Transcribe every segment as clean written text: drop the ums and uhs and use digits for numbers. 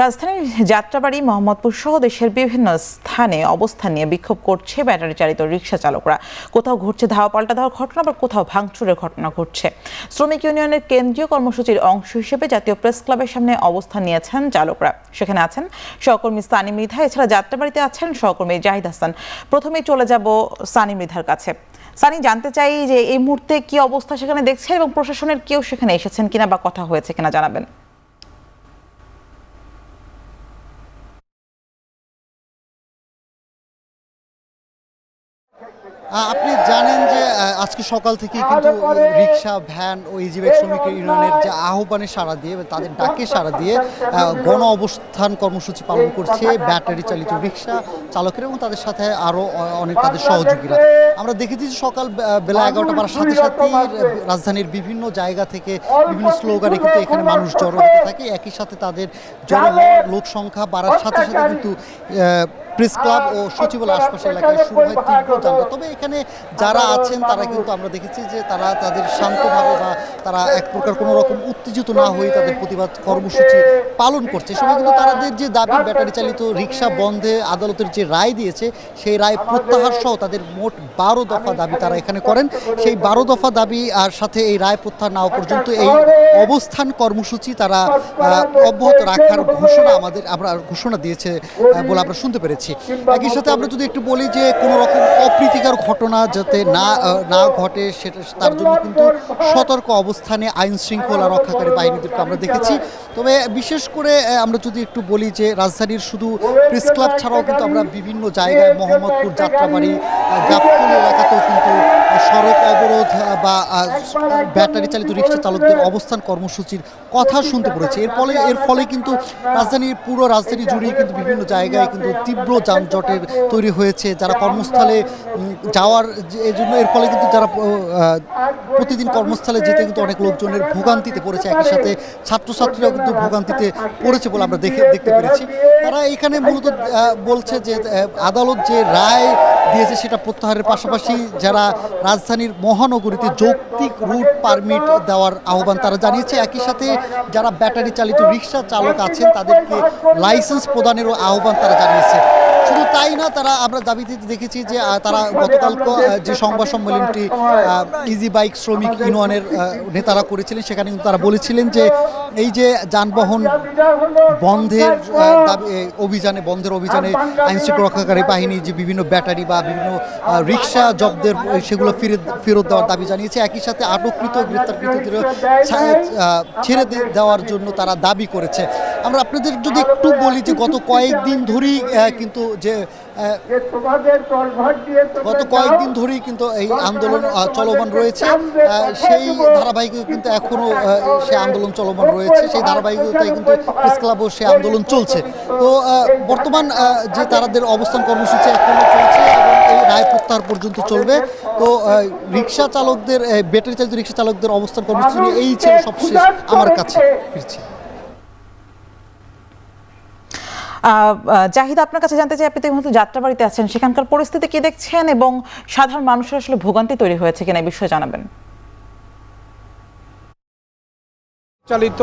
রাজধানীর যাত্রাবাড়ি, মোহাম্মদপুর সহ দেশের বিভিন্ন স্থানে অবস্থান নিয়ে বিক্ষোভ করছে ব্যাটারি চালিত রিকশা চালকরা। কোথাও ঘটছে ধাওয়া পাল্টা দেওয়ার ঘটনা, আবার কোথাও ভাঙচুরের ঘটনা ঘটছে। শ্রমিক ইউনিয়নের কেন্দ্রীয় কর্মসূচির অংশ হিসেবে জাতীয় প্রেস ক্লাবের সামনে অবস্থান নিয়েছেন চালকরা। সেখানে আছেন সহকর্মী সানি মৃধা, এছাড়া যাত্রাবাড়িতে আছেন সহকর্মী জাহিদ হাসান। প্রথমেই চলে যাব সানি মৃধার কাছে। সানি, জানতে চাই যে এই মুহূর্তে কি অবস্থা সেখানে দেখছেন এবং প্রশাসনের কেউ সেখানে এসেছেন কিনা বা কথা হয়েছে কিনা জানাবেন। আপনি জানেন যে আজকে সকাল থেকে কিন্তু রিক্সা, ভ্যান ও ইজিবাইক শ্রমিক ইউনিয়নের যে আহ্বানে সাড়া দিয়ে, তাদের ডাকে সাড়া দিয়ে গণ অবস্থান কর্মসূচি পালন করছে ব্যাটারি চালিত রিক্সা চালকেরা এবং তাদের সাথে আরও অনেক তাদের সহযোগীরা। আমরা দেখেছি যে সকাল বেলা 11টা বাড়ার সাথে সাথেই রাজধানীর বিভিন্ন জায়গা থেকে বিভিন্ন স্লোগানে কিন্তু এখানে মানুষ জড়ো হতে থাকে। একই সাথে তাদের জড়ো হওয়ার লোক সংখ্যা বাড়ার সাথে সাথে কিন্তু প্রেস ক্লাব ও সচিবালয় আশপাশের এলাকায় শুরু হয় তীব্র যানজট। তবে এখানে যারা আছেন তারা কিন্তু আমরা দেখেছি যে তারা তাদের শান্তভাবে বা তারা এক প্রকার কোনো রকম উত্তেজিত না হয়ে তাদের প্রতিবাদ কর্মসূচি পালন করছে। সবাই কিন্তু তাদের যে দাবি, ব্যাটারি চালিত রিক্সা বন্ধে আদালতের যে রায় দিয়েছে সেই রায় প্রত্যাহার সহ তাদের মোট 12 দফা দাবি তারা এখানে করেন। সেই 12 দফা দাবি আর সাথে এই রায় প্রত্যাহার না হওয়া পর্যন্ত এই অবস্থান কর্মসূচি তারা অব্যাহত রাখার ঘোষণা দিয়েছে বলে আমরা শুনতে পেরেছি। একই সাথে আমরা যদি একটু বলি যে কোনো রকম অপ্রীতিকর ঘটনা যাতে না ঘটে সেটা তার জন্য কিন্তু সতর্ক অবস্থানে আইন শৃঙ্খলা রক্ষাকারী বাহিনীদেরকে আমরা দেখেছি। তবে বিশেষ করে আমরা যদি একটু বলি যে রাজধানীর শুধু প্রেস ক্লাব ছাড়াও কিন্তু আমরা বিভিন্ন জায়গায় মোহাম্মদপুর, যাত্রাবাড়ি, গাবতলী এলাকাতেও কিন্তু সড়ক অবরোধ বা ব্যাটারি চালিত রিক্সা চালকদের অবস্থান কর্মসূচির কথা শুনতে পড়েছে। এর ফলে কিন্তু পুরো রাজধানী জুড়েই কিন্তু বিভিন্ন জায়গায় কিন্তু তীব্র যানজটের তৈরি হয়েছে। যারা কর্মস্থলে যাওয়ার জন্য এর ফলে কিন্তু যারা প্রতিদিন কর্মস্থলে যেতে কিন্তু অনেক লোকজনের ভোগান্তিতে পড়েছে। একই সাথে ছাত্রছাত্রীরাও কিন্তু ভোগান্তিতে পড়েছে বলে আমরা দেখতে পেরেছি। তারা এখানে মূলত বলছে যে আদালত যে রায় দিয়েছে সেটা প্রত্যাহারের পাশাপাশি যারা রাজধানীর মহানগরীতে যৌক্তিক রুট পারমিট দেওয়ার আহ্বান তারা জানিয়েছে। একই সাথে যারা ব্যাটারি চালিত রিক্সা চালক আছেন তাদেরকে লাইসেন্স প্রদানেরও আহ্বান তারা জানিয়েছে। শুধু তাই না, আমরা দাবিতে দেখেছি যে তারা গতকালকে যে সংবাদ সম্মেলনটি ইজিবাইক শ্রমিক ইউনিয়নের নেতারা করেছিলেন সেখানে কিন্তু তারা বলেছিলেন যে এই যে যানবাহন বন্ধের বন্ধের অভিযানে আইনশৃঙ্খলা রক্ষাকারী বাহিনী যে বিভিন্ন ব্যাটারি বা বিভিন্ন রিক্সা জব্দের সেগুলো ফেরত দেওয়ার দাবি জানিয়েছে। একই সাথে আটককৃত গ্রেপ্তারকৃতদের ছেড়ে দেওয়ার জন্য তারা দাবি করেছে। আমরা আপনাদের যদি একটু বলি যে গত কয়েকদিন ধরেই কিন্তু এই আন্দোলন চলমান রয়েছে। সেই ধারাবাহিকতা কিন্তু এখনো সে আন্দোলন চলমান রয়েছে। সেই ধারাবাহিকতায় কিন্তু প্রেস ক্লাবও সে আন্দোলন চলছে। তো বর্তমান যে তাদের অবস্থান কর্মসূচি এখনো চলছে এবং এই রায় প্রত্যাহার পর্যন্ত চলবে। তো রিক্সা চালকদের, ব্যাটারি চালিত রিক্সা চালকদের অবস্থান কর্মসূচি নিয়ে এই ছিল সবশেষ আমার কাছে ফিরছি। জাহিদ, আপনার কাছে জানতে চাই, আপনি তো এই মুহূর্তে যাত্রাবাড়িতে আছেন, সেখানকার পরিস্থিতি কি দেখছেন এবং সাধারণ মানুষের আসলে ভোগান্তি তৈরি হয়েছে কিনা এই বিষয়ে জানাবেন। চালিত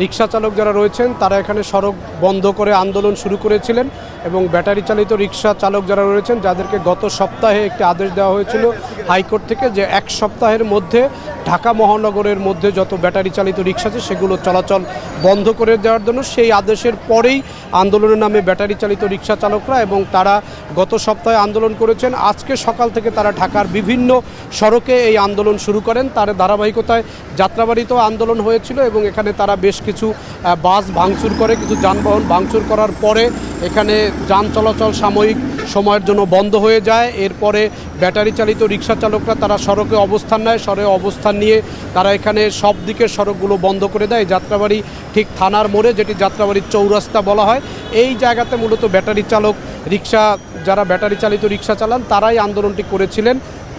রিক্সা চালক যারা রয়েছেন তারা এখানে সড়ক বন্ধ করে আন্দোলন শুরু করেছিলেন এবং ব্যাটারি চালিত রিক্সা চালক যারা রয়েছেন যাদেরকে গত সপ্তাহে একটি আদেশ দেওয়া হয়েছিল হাইকোর্ট থেকে যে 1 সপ্তাহের মধ্যে ঢাকা মহানগরের মধ্যে যত ব্যাটারি চালিত রিক্সা আছে সেগুলো চলাচল বন্ধ করে দেওয়ার জন্য, সেই আদেশের পরেই আন্দোলনের নামে ব্যাটারি চালিত রিক্সা চালকরা এবং তারা গত সপ্তাহে আন্দোলন করেছেন। আজকে সকাল থেকে তারা ঢাকার বিভিন্ন সড়কে এই আন্দোলন শুরু করেন। তার ধারাবাহিকতায় যাত্রাবাড়িতেও আন্দোলন হয়েছিল এবং এখানে তারা বেশ কিছু বাস ভাঙচুর করে, কিছু যানবাহন ভাঙচুর করার পরে এখানে যান চলাচল সাময়িক সময়ের জন্য বন্ধ হয়ে যায়। এরপরে ব্যাটারি চালিত রিক্সা চালকরা তারা সড়কে অবস্থান নেয়। সড়কে অবস্থান নিয়ে তারা এখানে সব দিকের সড়কগুলো বন্ধ করে দেয়। যাত্রাবাড়ি ঠিক থানার মোড়ে, যেটি যাত্রাবাড়ির চৌরাস্তা বলা হয়, এই জায়গাতে মূলত যারা ব্যাটারি চালিত রিক্সা চালান তারাই আন্দোলনটি করেছিলেন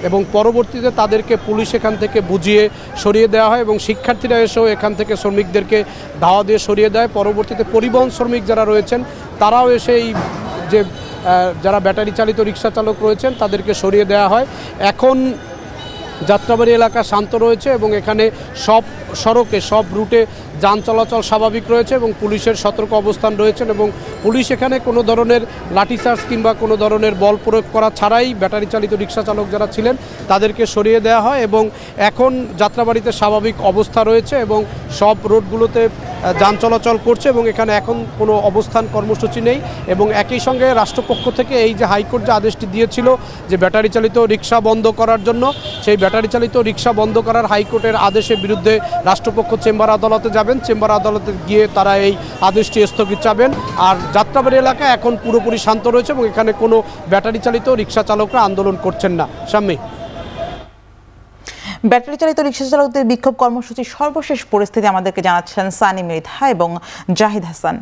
এবং পরবর্তীতে তাদেরকে পুলিশ এখান থেকে বুঝিয়ে সরিয়ে দেওয়া হয় এবং শিক্ষার্থীরা এসেও এখান থেকে শ্রমিকদেরকে ধাওয়া দিয়ে সরিয়ে দেয়। পরবর্তীতে পরিবহন শ্রমিক যারা রয়েছেন তারাও এসে এই যে যারা ব্যাটারি চালিত রিক্সা চালক রয়েছেন তাদেরকে সরিয়ে দেওয়া হয়। এখন যাত্রাবাড়ি এলাকা শান্ত রয়েছে এবং এখানে সব সড়কে, সব রুটে যান চলাচল স্বাভাবিক রয়েছে এবং পুলিশের সতর্ক অবস্থান রয়েছেন এবং পুলিশ এখানে কোনো ধরনের লাঠিচার্জ কিংবা কোনো ধরনের বল প্রয়োগ করা ছাড়াই ব্যাটারি চালিত রিক্সা চালক যারা ছিলেন তাদেরকে সরিয়ে দেওয়া হয় এবং এখন যাত্রাবাড়িতে স্বাভাবিক অবস্থা রয়েছে এবং সব রোডগুলোতে যান চলাচল করছে এবং এখানে এখন কোনো অবস্থান কর্মসূচি নেই এবং একই সঙ্গে রাষ্ট্রপক্ষ থেকে এই যে হাইকোর্ট যে আদেশটি দিয়েছিল যে ব্যাটারি চালিত রিক্সা বন্ধ করার জন্য, সেই ব্যাটারি চালিত রিক্সা বন্ধ করার হাইকোর্টের আদেশের বিরুদ্ধে রাষ্ট্রপক্ষ চেম্বার আদালতে যাবেন। চেম্বার আদালতে গিয়ে তারা এই আদেশটি স্থগিত চাবেন। আর যাত্রাবাড়ি এলাকা এখন পুরোপুরি শান্ত রয়েছে এবং এখানে কোনো ব্যাটারি চালিত রিক্সা চালকরা আন্দোলন করছেন না। শাম্মী, ব্যাটারি চালিত রিক্সা চালকদের বিক্ষোভ কর্মসূচির সর্বশেষ পরিস্থিতি আমাদেরকে জানাচ্ছেন সানি মৃধা এবং জাহিদ হাসান।